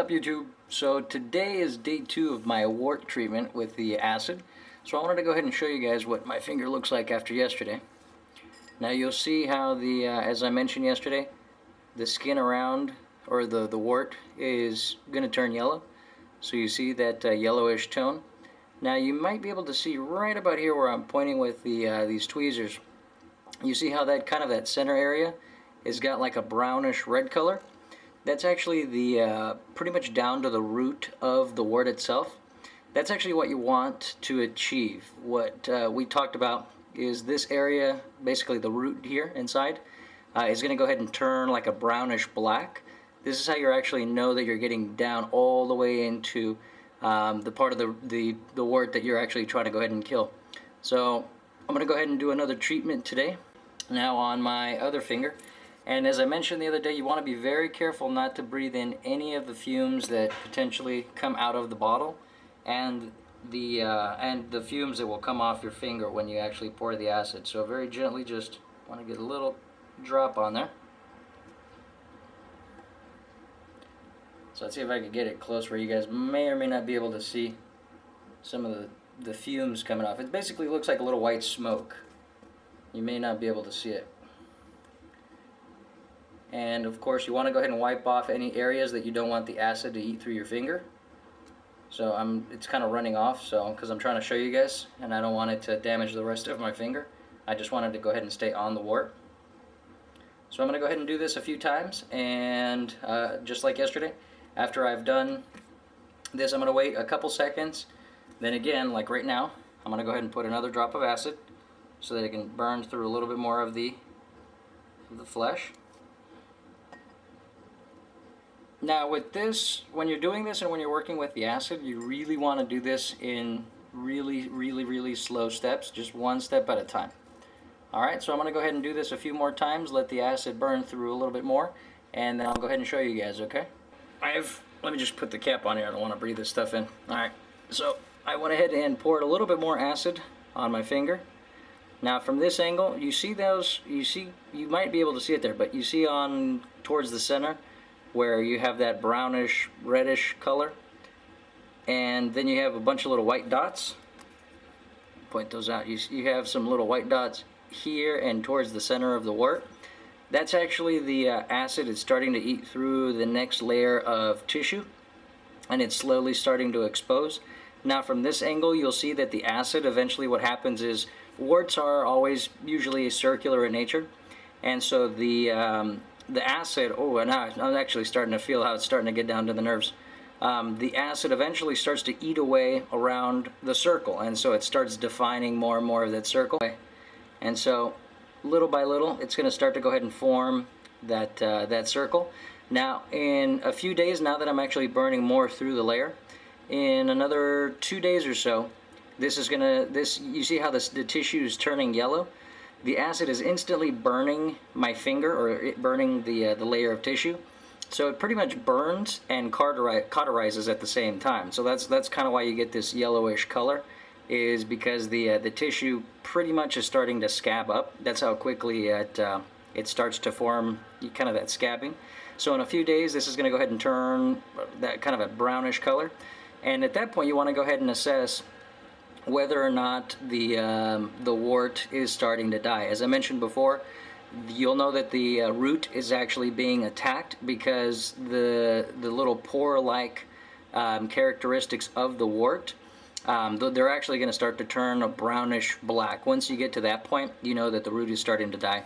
up, YouTube? So today is day 2 of my wart treatment with the acid. So I wanted to go ahead and show you guys what my finger looks like after yesterday. Now you'll see how the, as I mentioned yesterday, the skin around, or the wart, is going to turn yellow. So you see that yellowish tone. Now you might be able to see right about here where I'm pointing with the these tweezers. You see how that kind of that center area has got like a brownish red color? That's actually the pretty much down to the root of the wart itself. That's actually what you want to achieve. What we talked about is this area, basically the root here inside, is going to go ahead and turn like a brownish black. This is how you actually know that you're getting down all the way into the part of the wart that you're actually trying to go ahead and kill. So I'm going to go ahead and do another treatment today, now on my other finger. And as I mentioned the other day, you want to be very careful not to breathe in any of the fumes that potentially come out of the bottle, and the fumes that will come off your finger when you actually pour the acid. So very gently, just want to get a little drop on there. So let's see if I can get it close where you guys may or may not be able to see some of the fumes coming off. It basically looks like a little white smoke. You may not be able to see it. And of course you want to go ahead and wipe off any areas that you don't want the acid to eat through your finger. So it's kind of running off, so because I'm trying to show you guys and I don't want it to damage the rest of my finger. I just wanted to go ahead and stay on the wart. So I'm going to go ahead and do this a few times, and just like yesterday, after I've done this, I'm going to wait a couple seconds. Then again, like right now, I'm going to go ahead and put another drop of acid so that it can burn through a little bit more of the flesh. Now with this, when you're doing this and when you're working with the acid, you really want to do this in really slow steps, just one step at a time. Alright, so I'm going to go ahead and do this a few more times, let the acid burn through a little bit more, and then I'll go ahead and show you guys, okay? Let me just put the cap on here, I don't want to breathe this stuff in. Alright, so I went ahead and poured a little bit more acid on my finger. Now from this angle, you might be able to see it there, but you see on towards the center, where you have that brownish reddish color, and then you have a bunch of little white dots. Point those out. You have some little white dots here and towards the center of the wart. That's actually the acid is starting to eat through the next layer of tissue, and it's slowly starting to expose. Now from this angle, you'll see that the acid, eventually what happens is, warts are always usually circular in nature, and so the acid, and now I'm actually starting to feel how it's starting to get down to the nerves. The acid eventually starts to eat away around the circle, and so it starts defining more and more of that circle. And so little by little, it's going to start to go ahead and form that circle. Now in a few days, now that I'm actually burning more through the layer, in another 2 days or so, you see how the tissue is turning yellow? The acid is instantly burning my finger, or burning the layer of tissue. So it pretty much burns and cauterizes at the same time. So that's kind of why you get this yellowish color, is because the tissue pretty much is starting to scab up. That's how quickly it starts to form kind of that scabbing. So in a few days, this is going to go ahead and turn that kind of a brownish color. And at that point, you want to go ahead and assess whether or not the wart is starting to die. As I mentioned before, you'll know that the root is actually being attacked because the little pore-like characteristics of the wart, they're actually going to start to turn a brownish black. Once you get to that point, you know that the root is starting to die.